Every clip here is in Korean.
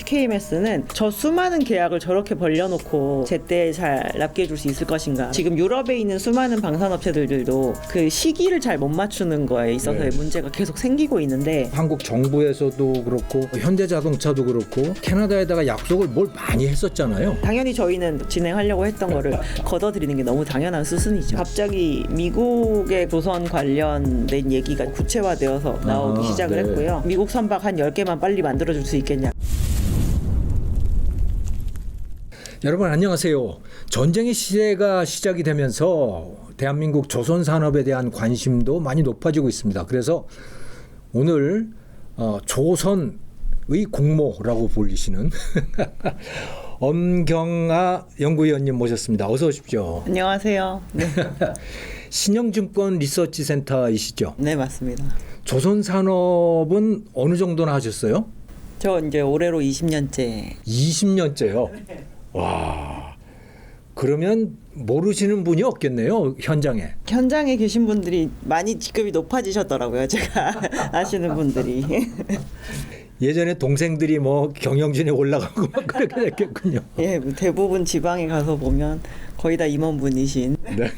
TKMS는 저 수많은 계약을 저렇게 벌려놓고 제때 잘 납기해 줄 수 있을 것인가. 지금 유럽에 있는 수많은 방산업체들도 그 시기를 잘 못 맞추는 거에 있어서의 문제가 계속 생기고 있는데, 한국 정부에서도 그렇고 현대자동차도 그렇고 캐나다에다가 약속을 뭘 많이 했었잖아요. 당연히 저희는 진행하려고 했던 거를 걷어들이는 게 너무 당연한 수순이죠. 갑자기 미국의 조선 관련된 얘기가 구체화되어서 나오기 시작을 했고요. 미국 선박 한 10개만 빨리 만들어줄 수 있겠냐. 여러분 안녕하세요. 전쟁의 시대가 시작이 되면서 대한민국 조선 산업에 대한 관심도 많이 높아지고 있습니다. 그래서 오늘 조선의 공모라고 불리시는 엄경아 연구위원님 모셨습니다. 어서 오십시오. 안녕하세요. 네, 신영증권 리서치센터이시죠? 네 맞습니다. 조선 산업은 어느 정도나 하셨어요? 저 이제 올해로 20년째. 20년째요. 와, 그러면 모르시는 분이 없겠네요, 현장에. 현장에 계신 분들이 많이 직급이 높아지셨더라고요. 제가 아시는 분들이. 예전에 동생들이 뭐 경영진에 올라가고 막 그렇게 됐겠군요. 예, 대부분 지방에 가서 보면 거의 다 임원분이신. 네.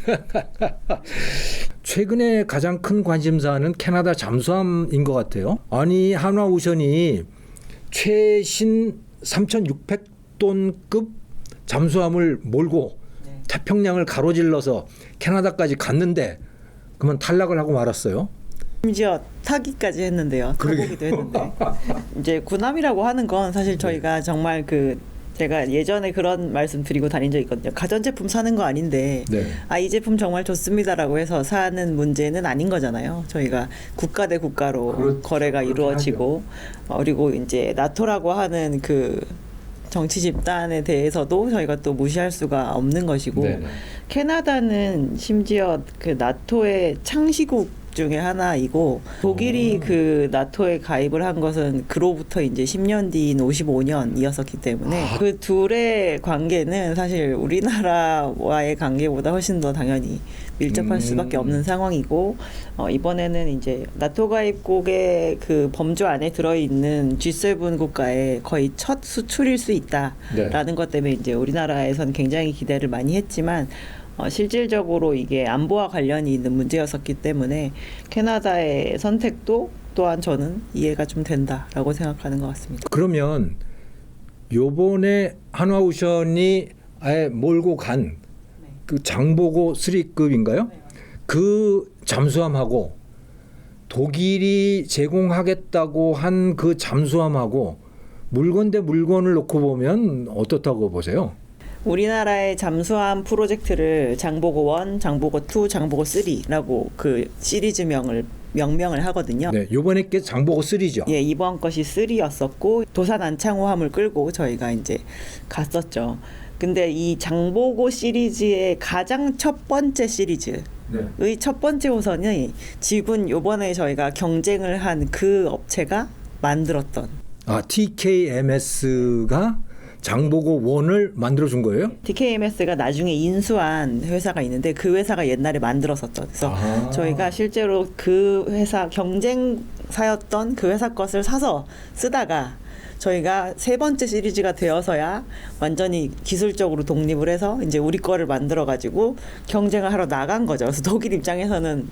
최근에 가장 큰 관심사는 캐나다 잠수함인 것 같아요. 아니 한화오션이 최신 3,600톤급 잠수함을 몰고 태평양을 가로질러서 캐나다까지 갔는데 그러면 탈락을 하고 말았어요. 심지어 타기까지 했는데요. 타보기도 했는데. 이제 군함이라고 하는 건 사실 저희가 정말 제가 예전에 그런 말씀 드리고 다닌 적이 있거든요. 가전제품 사는 거 아닌데 이 제품 정말 좋습니다라고 해서 사는 문제는 아닌 거잖아요. 저희가 국가 대 국가로 거래가 이루어지고 그리고 이제 나토라고 하는 그 정치 집단에 대해서도 저희가 또 무시할 수가 없는 것이고, 캐나다는 심지어 그 나토의 창시국 중에 하나이고, 독일이 그 나토에 가입을 한 것은 그로부터 이제 10년 뒤인 55년이었었기 때문에 그 둘의 관계는 사실 우리나라와의 관계보다 훨씬 더 당연히 밀접할 수밖에 없는 상황이고, 이번에는 이제 나토 가입국의 그 범주 안에 들어있는 G7 국가의 거의 첫 수출일 수 있다라는 것 때문에 이제 우리나라에선 굉장히 기대를 많이 했지만, 실질적으로 이게 안보와 관련이 있는 문제였었기 때문에 캐나다의 선택도 또한 저는 이해가 좀 된다라고 생각하는 것 같습니다. 그러면 요번에 한화오션이 아예 몰고 간 그 장보고 3급인가요? 그 잠수함하고 독일이 제공하겠다고 한 그 잠수함하고 물건 대 물건을 놓고 보면 어떻다고 보세요? 우리나라의 잠수함 프로젝트를 장보고 1, 장보고 2, 장보고 3라고 그 시리즈명을 하거든요. 네, 요번에 게 장보고 3죠. 예, 이번 것이 3였었고 도산 안창호함을 끌고 저희가 이제 갔었죠. 근데 이 장보고 시리즈의 가장 첫 번째 시리즈의 첫 번째 호선이 지금 요번에 저희가 경쟁을 한 그 업체가 만들었던 TKMS가 장보고 1을 만들어준 거예요? TKMS가 나중에 인수한 회사가 있는데 그 회사가 옛날에 만들었었던. 그래서 저희가 실제로 그 회사 경쟁사였던 그 회사 것을 사서 쓰다가 저희가 세 번째 시리즈가 되어서야 완전히 기술적으로 독립을 해서 이제 우리 거를 만들어 가지고 경쟁을 하러 나간 거죠. 그래서 독일 입장에서는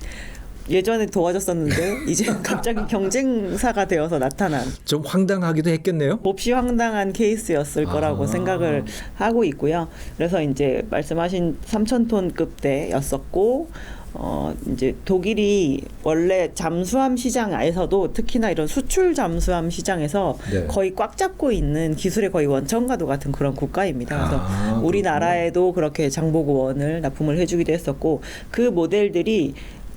예전에 도와줬었는데 이제 갑자기 경쟁사가 되어서 나타난, 좀 황당하기도 했겠네요. 몹시 황당한 케이스였을 거라고 생각을 하고 있고요. 그래서 이제 말씀하신 3,000톤급대였었고, 이제 독일이 원래 잠수함 시장에서도 특히나 이런 수출 잠수함 시장에서 거의 꽉 잡고 있는 기술의 거의 원천가도 같은 그런 국가입니다. 그래서 우리나라에도 그렇게 장보고 1을 납품을 해주기도 했었고, 그 모델들이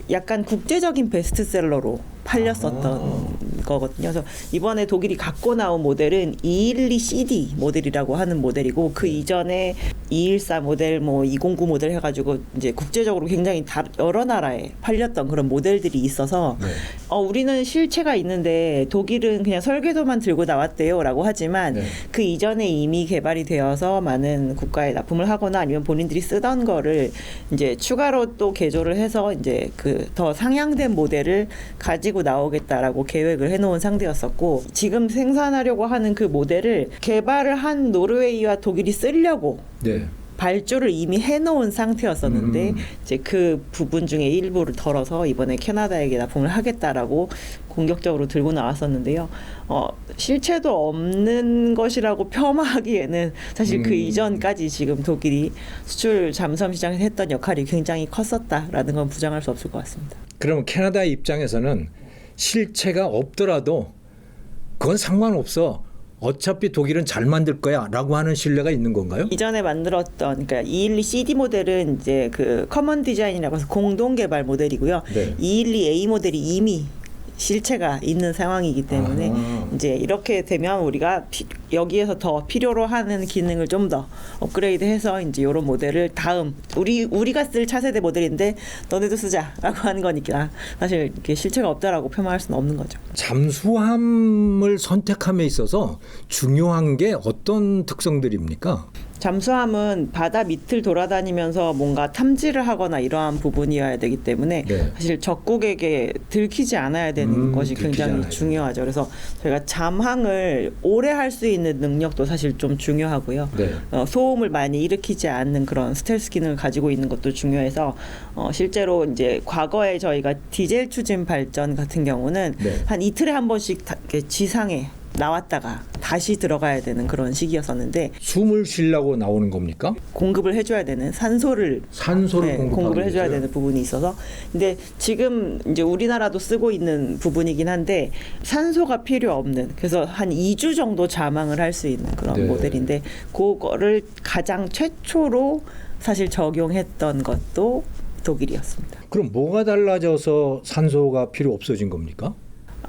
약간 국제적인 베스트셀러로 팔렸었던 거거든요. 그래서 이번에 독일이 갖고 나온 모델은 212CD 모델이라고 하는 모델이고, 그 이전에 214 모델, 뭐 209 모델 해가지고 이제 국제적으로 굉장히 여러 나라에 팔렸던 그런 모델들이 있어서 네. 우리는 실체가 있는데 독일은 그냥 설계도만 들고 나왔대요라고 하지만 네. 그 이전에 이미 개발이 되어서 많은 국가에 납품을 하거나 아니면 본인들이 쓰던 거를 이제 추가로 또 개조를 해서 이제 그 더 상향된 모델을 가지고 나오겠다라고 계획을 해놓은 상태였었고, 지금 생산하려고 하는 그 모델을 개발을 한 노르웨이와 독일이 쓰려고 네. 발주를 이미 해놓은 상태였었는데 이제 그 부분 중에 일부를 덜어서 이번에 캐나다에게 납품을 하겠다라고 공격적으로 들고 나왔었는데요. 실체도 없는 것이라고 폄하하기에는 사실 그 이전까지 지금 독일이 수출 잠수함 시장에서 했던 역할이 굉장히 컸었다라는 건 부정할 수 없을 것 같습니다. 그러면 캐나다 입장에서는 실체가 없더라도 그건 상관없어. 어차피 독일은 잘 만들 거야라고 하는 신뢰가 있는 건가요? 이전에 만들었던 그러니까 212 CD 모델은 이제 그 커먼 디자인이라고 해서 공동 개발 모델이고요. 네. 212A 모델이 이미 실체가 있는 상황이기 때문에 이제 이렇게 되면 우리가 여기에서 더 필요로 하는 기능을 좀 더 업그레이드해서 이제 이런 모델을 다음 우리가 쓸 차세대 모델인데 너네도 쓰자라고 하는 거니까 사실 이렇게 실체가 없다라고 폄하할 수는 없는 거죠. 잠수함을 선택함에 있어서 중요한 게 어떤 특성들입니까? 잠수함은 바다 밑을 돌아다니면서 뭔가 탐지를 하거나 이러한 부분이어야 되기 때문에 네. 사실 적국에게 들키지 않아야 되는 것이 들키지 굉장히 않아야 중요하죠. 그래서 저희가 잠항을 오래 할 수 있는 능력도 사실 좀 중요하고요. 네. 소음을 많이 일으키지 않는 그런 스텔스 기능을 가지고 있는 것도 중요해서 실제로 이제 과거에 저희가 디젤 추진 발전 같은 경우는 네. 한 이틀에 한 번씩 이렇게 지상에 나왔다가 다시 들어가야 되는 그런 시기였었는데 숨을 쉬려고 나오는 겁니까? 공급을 해줘야 되는 산소를 공급을 해줘야 되는 부분이 있어서 근데 지금 이제 우리나라도 쓰고 있는 부분이긴 한데 산소가 필요 없는 그래서 한 2주 정도 잠항을 할 수 있는 그런 네. 모델인데 그거를 가장 최초로 사실 적용했던 것도 독일이었습니다. 그럼 뭐가 달라져서 산소가 필요 없어진 겁니까?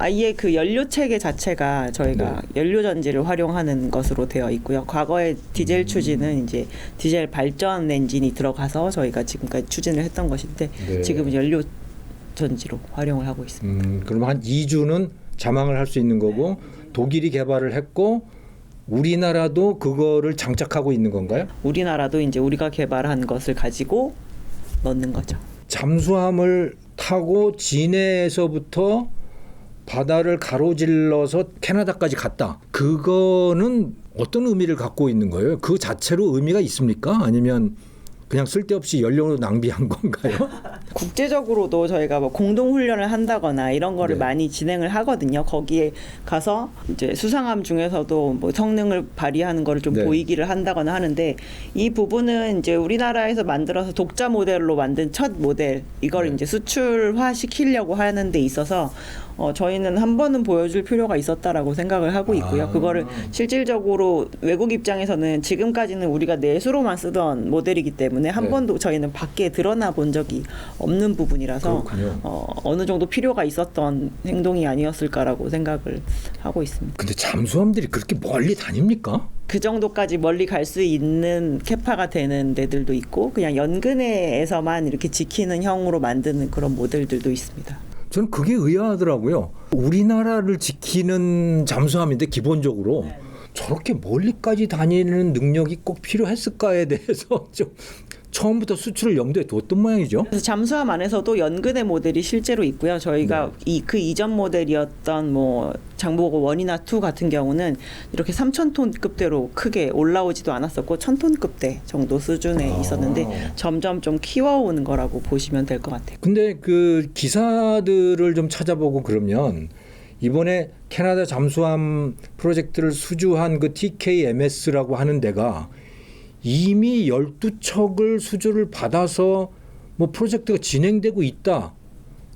아예 그 연료 체계 자체가 저희가 연료 전지를 활용하는 것으로 되어 있고요. 과거에 디젤 추진은 이제 디젤 발전 엔진이 들어가서 저희가 지금까지 추진을 했던 것인데 네. 지금 연료 전지로 활용을 하고 있습니다. 그럼 한 2주는 잠항을 할 수 있는 거고 독일이 개발을 했고 우리나라도 그거를 장착하고 있는 건가요? 우리나라도 이제 우리가 개발한 것을 가지고 넣는 거죠. 잠수함을 타고 진해에서부터 바다를 가로질러서 캐나다까지 갔다. 그거는 어떤 의미를 갖고 있는 거예요? 그 자체로 의미가 있습니까? 아니면 그냥 쓸데없이 연료 낭비한 건가요? 국제적으로도 저희가 뭐 공동 훈련을 한다거나 이런 거를 네. 많이 진행을 하거든요. 거기에 가서 이제 수상함 중에서도 뭐 성능을 발휘하는 거를 좀 네. 보이기를 한다거나 하는데 이 부분은 이제 우리나라에서 만들어서 독자 모델로 만든 첫 모델 이걸 네. 이제 수출화 시키려고 하는 데 있어서 저희는 한 번은 보여줄 필요가 있었다라고 생각을 하고 있고요. 그거를 실질적으로 외국 입장에서는 지금까지는 우리가 내수로만 쓰던 모델이기 때문에 한 네. 번도 저희는 밖에 드러나 본 적이 없는 부분이라서 그렇군요. 어느 정도 필요가 있었던 행동이 아니었을까라고 생각을 하고 있습니다. 근데 잠수함들이 그렇게 멀리 다닙니까? 그 정도까지 멀리 갈 수 있는 캐파가 되는 데들도 있고 그냥 연근해에서만 이렇게 지키는 형으로 만드는 그런 모델들도 있습니다. 저는 그게 의아하더라고요. 우리나라를 지키는 잠수함인데 기본적으로 저렇게 멀리까지 다니는 능력이 꼭 필요했을까에 대해서 좀 처음부터 수출을 염두에 뒀던 모양이죠. 그래서 잠수함 안에서도 연근의 모델이 실제로 있고요. 저희가 그 이전 모델이었던 뭐 장보고 1이나 2 같은 경우는 이렇게 3,000톤급대로 크게 올라오지도 않았었고 1,000톤급대 정도 수준에 있었는데 점점 좀 키워오는 거라고 보시면 될 것 같아요. 근데 그 기사들을 좀 찾아보고 그러면 이번에 캐나다 잠수함 프로젝트를 수주한 그 TKMS라고 하는 데가 이미 12척을 수주를 받아서 뭐 프로젝트가 진행되고 있다.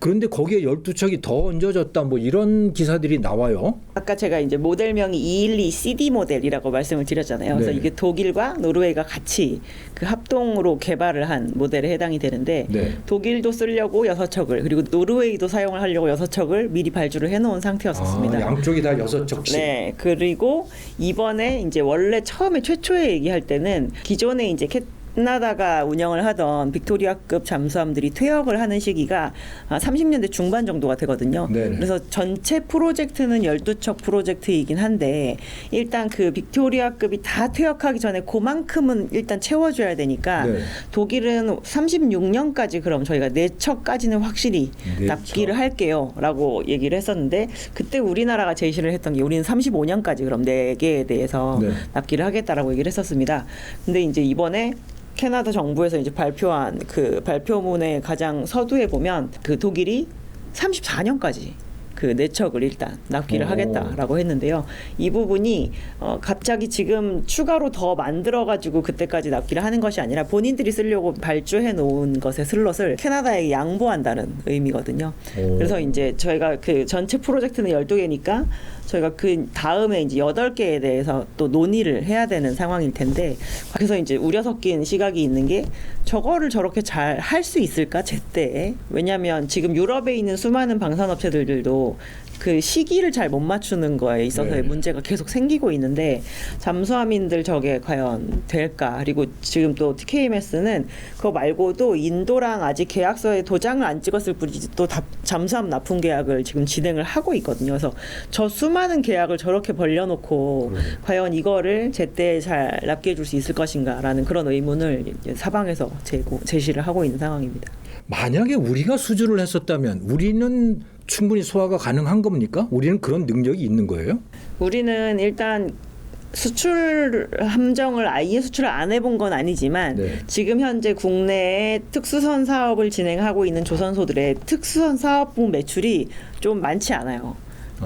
그런데 거기에 12척이 더 얹어졌다. 뭐 이런 기사들이 나와요. 아까 제가 이제 모델명이 212 CD 모델이라고 말씀을 드렸잖아요. 그래서 네. 이게 독일과 노르웨이가 같이 그 합동으로 개발을 한 모델에 해당이 되는데 네. 독일도 쓰려고 6척을 그리고 노르웨이도 사용을 하려고 6척을 미리 발주를 해놓은 상태였었습니다. 양쪽이 다 6척씩. 네, 그리고 이번에 이제 원래 처음에 최초에 얘기할 때는 기존에 이제 캐나다가 운영을 하던 빅토리아급 잠수함들이 퇴역을 하는 시기가 30년대 중반 정도가 되거든요. 네네. 그래서 전체 프로젝트는 12척 프로젝트이긴 한데 일단 그 빅토리아급이 다 퇴역하기 전에 그만큼은 일단 채워줘야 되니까 네. 독일은 36년까지 그럼 저희가 4척까지는 확실히 4척. 납기를 할게요 라고 얘기를 했었는데 그때 우리나라가 제시를 했던 게 우리는 35년까지 그럼 4개에 대해서 네. 납기를 하겠다라고 얘기를 했었습니다. 근데 이제 이번에 캐나다 정부에서 이제 발표한 그 발표문의 가장 서두에 보면 그 독일이 34년까지 그 4척을 일단 납기를 하겠다라고 했는데요. 이 부분이 갑자기 지금 추가로 더 만들어가지고 그때까지 납기를 하는 것이 아니라 본인들이 쓰려고 발주해 놓은 것의 슬롯을 캐나다에 양보한다는 의미거든요. 그래서 이제 저희가 그 전체 프로젝트는 12개니까 저희가 그 다음에 이제 8개에 대해서 또 논의를 해야 되는 상황일 텐데 그래서 이제 우려 섞인 시각이 있는 게 저거를 저렇게 잘 할 수 있을까 제때에 왜냐하면 지금 유럽에 있는 수많은 방산업체들도 그 시기를 잘 못 맞추는 거에 있어서의 네. 문제가 계속 생기고 있는데 잠수함인들 저게 과연 될까? 그리고 지금 또 TKMS는 그거 말고도 인도랑 아직 계약서에 도장을 안 찍었을 뿐이지 또 잠수함 납품 계약을 지금 진행을 하고 있거든요. 그래서 저 수많은 계약을 저렇게 벌려놓고 과연 이거를 제때 잘 납기해 줄 수 있을 것인가라는 그런 의문을 이제 사방에서 제시를 하고 있는 상황입니다. 만약에 우리가 수주를 했었다면 우리는 충분히 소화가 가능한 겁니까? 우리는 그런 능력이 있는 거예요? 우리는 일단 수출 함정을 아예 수출을 안 해본 건 아니지만 네. 지금 현재 국내에 특수선 사업을 진행하고 있는 조선소들의 특수선 사업부 매출이 좀 많지 않아요.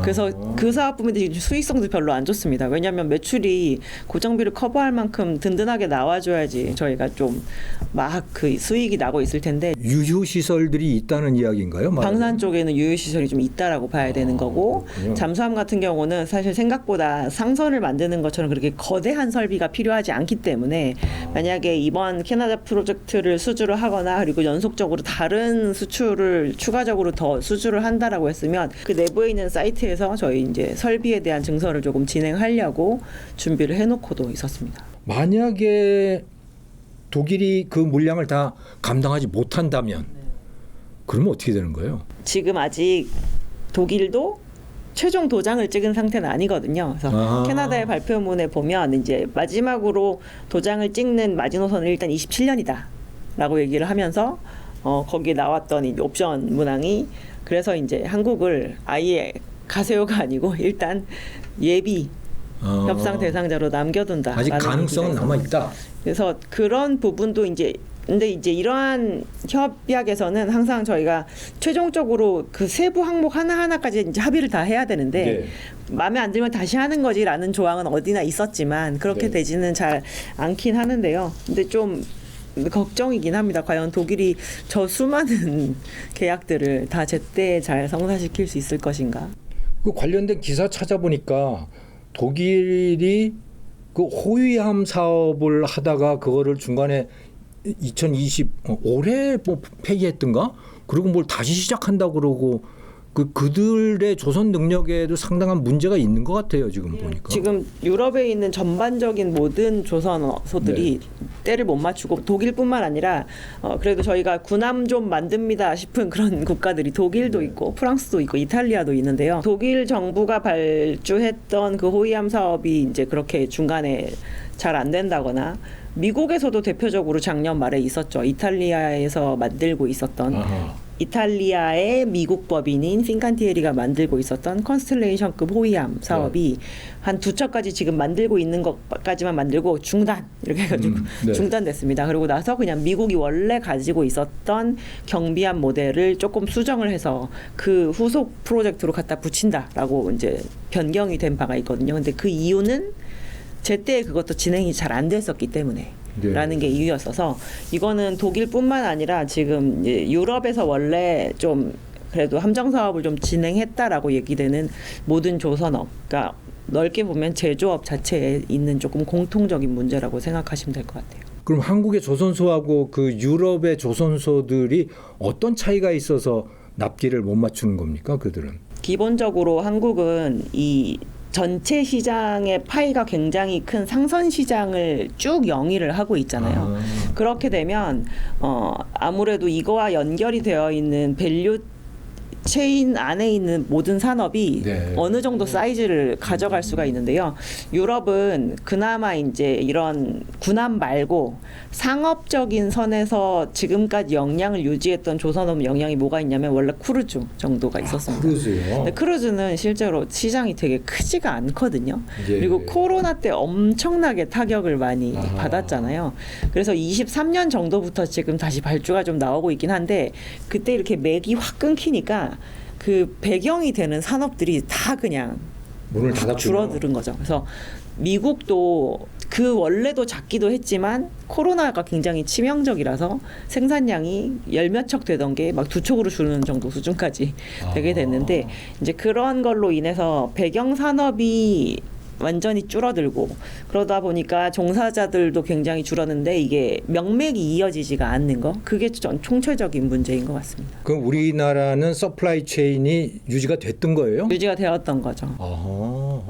그래서 그 사업 부분들이 수익성도 별로 안 좋습니다. 왜냐하면 매출이 고정비를 커버할 만큼 든든하게 나와줘야지 저희가 좀 막 그 수익이 나고 있을 텐데 유휴 시설들이 있다는 이야기인가요? 방산 쪽에는 유휴 시설이 좀 있다라고 봐야 되는 거고 그렇군요. 잠수함 같은 경우는 사실 생각보다 상선을 만드는 것처럼 그렇게 거대한 설비가 필요하지 않기 때문에 만약에 이번 캐나다 프로젝트를 수주를 하거나 그리고 연속적으로 다른 수출을 추가적으로 더 수주를 한다라고 했으면 그 내부에 있는 사이트에서 저희 이제 설비에 대한 증설을 조금 진행하려고 준비를 해놓고도 있었습니다. 만약에 독일이 그 물량을 다 감당하지 못한다면 그러면 어떻게 되는 거예요? 지금 아직 독일도 최종 도장을 찍은 상태는 아니거든요. 그래서 캐나다의 발표문에 보면 이제 마지막으로 도장을 찍는 마지노선은 일단 27년이다라고 얘기를 하면서 거기에 나왔던 이 옵션 문항이 그래서 이제 한국을 아예 가세요가 아니고 일단 예비 협상 대상자로 남겨둔다. 아직 가능성은 남아 있다. 그래서 그런 부분도 이제 근데 이제 이러한 협약에서는 항상 저희가 최종적으로 그 세부 항목 하나하나까지 이제 합의를 다 해야 되는데 네. 마음에 안 들면 다시 하는 거지라는 조항은 어디나 있었지만 그렇게 네. 되지는 잘 않긴 하는데요. 근데 좀 걱정이긴 합니다. 과연 독일이 저 수많은 계약들을 다 제때 잘 성사시킬 수 있을 것인가? 그 관련된 기사 찾아보니까 독일이 그 호위함 사업을 하다가 그거를 중간에 2020 올해 뭐 폐기했던가? 그리고 뭘 다시 시작한다고 그러고 그들의 조선 능력에도 상당한 문제가 있는 것 같아요. 지금 보니까. 지금 유럽에 있는 전반적인 모든 조선소들이 때를 못 맞추고 독일뿐만 아니라 그래도 저희가 군함 좀 만듭니다 싶은 그런 국가들이 독일도 있고 프랑스도 있고 이탈리아도 있는데요. 독일 정부가 발주했던 그 호위함 사업이 이제 그렇게 중간에 잘 안 된다거나 미국에서도 대표적으로 작년 말에 있었죠. 이탈리아에서 만들고 있었던 이탈리아의 미국 법인인 핀칸티에리가 만들고 있었던 컨스텔레이션급 호위함 사업이 한 2척까지 지금 만들고 있는 것까지만 만들고 중단 이렇게 해가지고 중단됐습니다. 그러고 나서 그냥 미국이 원래 가지고 있었던 경비함 모델을 조금 수정을 해서 그 후속 프로젝트로 갖다 붙인다라고 이제 변경이 된 바가 있거든요. 근데 그 이유는 제때 그것도 진행이 잘 안 됐었기 때문에. 라는 게 이유였어서 이거는 독일뿐만 아니라 지금 이제 유럽에서 원래 좀 그래도 함정 사업을 좀 진행했다라고 얘기되는 모든 조선업, 그러니까 넓게 보면 제조업 자체에 있는 조금 공통적인 문제라고 생각하시면 될 것 같아요. 그럼 한국의 조선소하고 그 유럽의 조선소들이 어떤 차이가 있어서 납기를 못 맞추는 겁니까? 그들은? 기본적으로 한국은 이 전체 시장의 파이가 굉장히 큰 상선 시장을 쭉 영위를 하고 있잖아요. 그렇게 되면 아무래도 이거와 연결이 되어 있는 밸류 체인 안에 있는 모든 산업이 네. 어느 정도 사이즈를 가져갈 수가 있는데요. 유럽은 그나마 이제 이런 군함 말고 상업적인 선에서 지금까지 영향을 유지했던 조선업 영향이 뭐가 있냐면 원래 크루즈 정도가 있었습니다. 크루즈요? 근데 크루즈는 실제로 시장이 되게 크지가 않거든요. 예. 그리고 코로나 때 엄청나게 타격을 많이 받았잖아요. 그래서 23년 정도부터 지금 다시 발주가 좀 나오고 있긴 한데 그때 이렇게 맥이 확 끊기니까 그 배경이 되는 산업들이 다 그냥 문을 닫았군요. 줄어드는 거죠. 그래서 미국도 그 원래도 작기도 했지만 코로나가 굉장히 치명적이라서 생산량이 열 몇 척 되던 게 막 두 척으로 줄는 정도 수준까지 되게 됐는데 이제 그런 걸로 인해서 배경 산업이 완전히 줄어들고 그러다 보니까 종사자들도 굉장히 줄었는데 이게 명맥이 이어지지가 않는 거 그게 총체적인 문제인 것 같습니다. 그럼 우리나라는 서플라이 체인이 유지가 됐던 거예요? 유지가 되었던 거죠.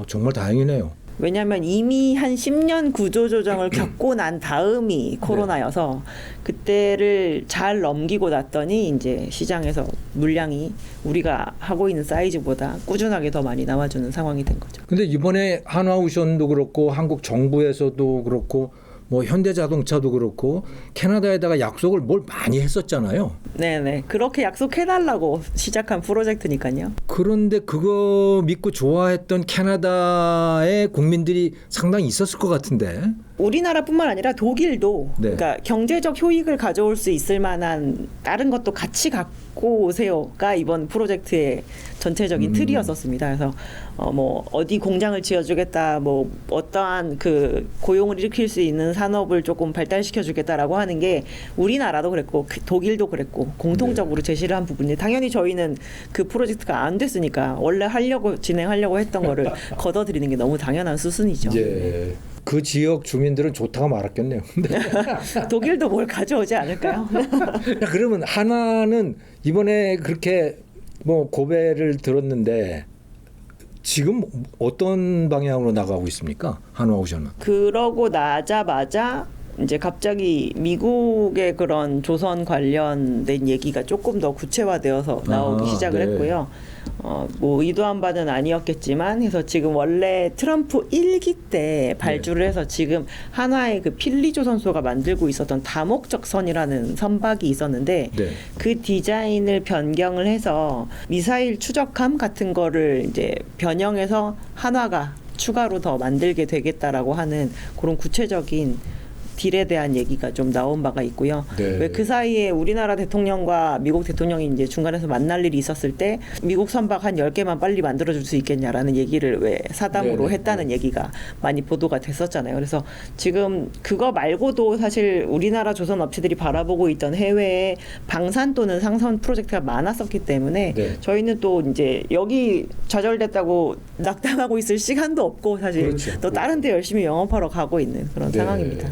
정말 다행이네요. 왜냐하면 이미 한 10년 구조조정을 겪고 난 다음이 코로나여서 그때를 잘 넘기고 났더니 이제 시장에서 물량이 우리가 하고 있는 사이즈보다 꾸준하게 더 많이 나와주는 상황이 된 거죠. 근데 이번에 한화오션도 그렇고 한국 정부에서도 그렇고 뭐 현대자동차도 그렇고 캐나다에다가 약속을 뭘 많이 했었잖아요. 네네. 그렇게 약속해달라고 시작한 프로젝트니까요. 그런데 그거 믿고 좋아했던 캐나다의 국민들이 상당히 있었을 것 같은데. 우리나라뿐만 아니라 독일도 네. 그러니까 경제적 효익을 가져올 수 있을 만한 다른 것도 같이 갖고 오세요가 이번 프로젝트의 전체적인 틀이었었습니다. 그래서 뭐 어디 공장을 지어주겠다, 뭐 어떠한 그 고용을 일으킬 수 있는 산업을 조금 발달시켜주겠다라고 하는 게 우리나라도 그랬고 독일도 그랬고 공통적으로 제시를 한 부분이 당연히 저희는 그 프로젝트가 안 됐으니까 원래 진행하려고 했던 거를 걷어들이는 게 너무 당연한 수순이죠. 예. 그 지역 주민들은 좋다가 말았겠네요. 독일도 뭘 가져오지 않을까요? 야, 그러면 한화는 이번에 그렇게 뭐 고배를 들었는데 지금 어떤 방향으로 나가고 있습니까? 한화오션은. 그러고 나자마자 이제 갑자기 미국의 그런 조선 관련된 얘기가 조금 더 구체화되어서 나오기 시작을 네. 했고요. 뭐 의도한 바는 아니었겠지만 해서 지금 원래 트럼프 1기 때 발주를 해서 지금 한화의 그 필리조선소가 만들고 있었던 다목적 선이라는 선박이 있었는데 네. 그 디자인을 변경을 해서 미사일 추적함 같은 거를 이제 변형해서 한화가 추가로 더 만들게 되겠다라고 하는 그런 구체적인 딜에 대한 얘기가 좀 나온 바가 있고요. 네. 왜 그 사이에 우리나라 대통령과 미국 대통령이 이제 중간에서 만날 일이 있었을 때 미국 선박 한 10개만 빨리 만들어줄 수 있겠냐라는 얘기를 왜 사담으로 네네. 했다는 얘기가 많이 보도가 됐었잖아요. 그래서 지금 그거 말고도 사실 우리나라 조선 업체들이 바라보고 있던 해외에 방산 또는 상선 프로젝트가 많았었기 때문에 네. 저희는 또 이제 여기 좌절됐다고 낙담하고 있을 시간도 없고 사실 그렇죠. 또 다른 데 열심히 영업하러 가고 있는 그런 네. 상황입니다.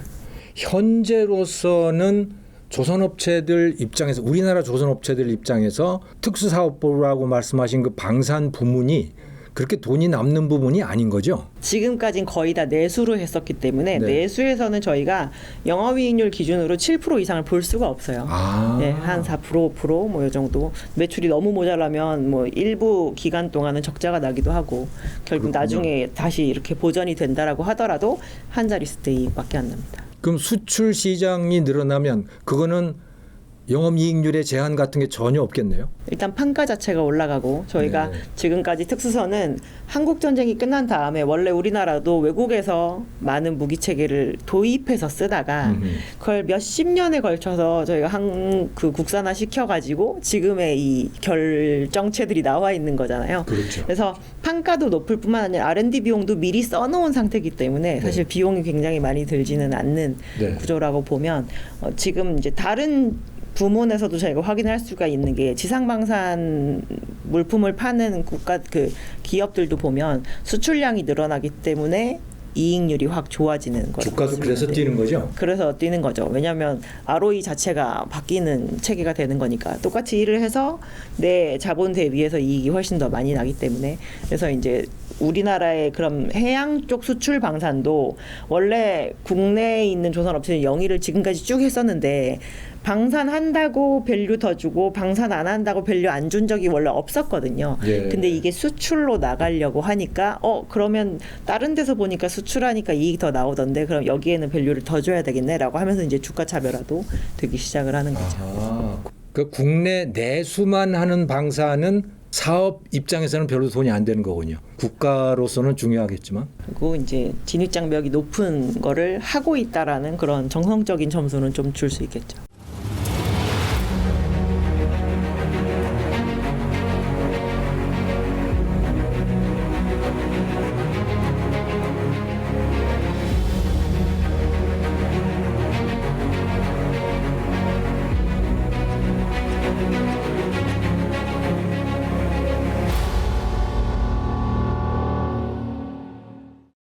현재로서는 조선업체들 입장에서 우리나라 조선업체들 입장에서 특수사업부라고 말씀하신 그 방산 부문이 그렇게 돈이 남는 부분이 아닌 거죠? 지금까지는 거의 다 내수로 했었기 때문에 네. 내수에서는 저희가 영업이익률 기준으로 7% 이상을 볼 수가 없어요. 네, 한 4%, 5% 뭐 이 정도 매출이 너무 모자라면 뭐 일부 기간 동안은 적자가 나기도 하고 결국 그렇군요. 나중에 다시 이렇게 보전이 된다라고 하더라도 한 자릿수 이익밖에 안 납니다. 그럼 수출 시장이 늘어나면 그거는 영업이익률의 제한 같은 게 전혀 없겠네요. 일단 판가 자체가 올라가고 저희가 네. 지금까지 특수선은 한국 전쟁이 끝난 다음에 원래 우리나라도 외국에서 많은 무기 체계를 도입해서 쓰다가 그걸 몇십 년에 걸쳐서 저희가 그 국산화 시켜가지고 지금의 이 결정체들이 나와 있는 거잖아요. 그렇죠. 그래서 판가도 높을 뿐만 아니라 R&D 비용도 미리 써놓은 상태이기 때문에 사실 비용이 굉장히 많이 들지는 않는 네. 구조라고 보면 지금 이제 다른 부문에서도 저희가 확인할 수가 있는 게 지상방산 물품을 파는 국가 그 기업들도 보면 수출량이 늘어나기 때문에 이익률이 확 좋아지는 거죠. 주가도 그래서 뛰는 거죠? 그래서 뛰는 거죠. 왜냐하면 ROE 자체가 바뀌는 체계가 되는 거니까 똑같이 일을 해서 내 자본 대비해서 이익이 훨씬 더 많이 나기 때문에 그래서 이제 우리나라의 그런 해양 쪽 수출 방산도 원래 국내에 있는 조선업체는 영위를 지금까지 쭉 했었는데 방산한다고 밸류 더 주고 방산 안 한다고 밸류 안 준 적이 원래 없었거든요. 예. 근데 이게 수출로 나가려고 하니까 그러면 다른 데서 보니까 수출하니까 이익이 더 나오던데 그럼 여기에는 밸류를 더 줘야 되겠네라고 하면서 이제 주가 차별화도 되기 시작을 하는 거죠. 아, 그 국내 내수만 하는 방사는 사업 입장에서는 별로 돈이 안 되는 거군요. 국가로서는 중요하겠지만. 그리고 이제 진입장벽이 높은 거를 하고 있다라는 그런 정성적인 점수는 좀 줄 수 있겠죠.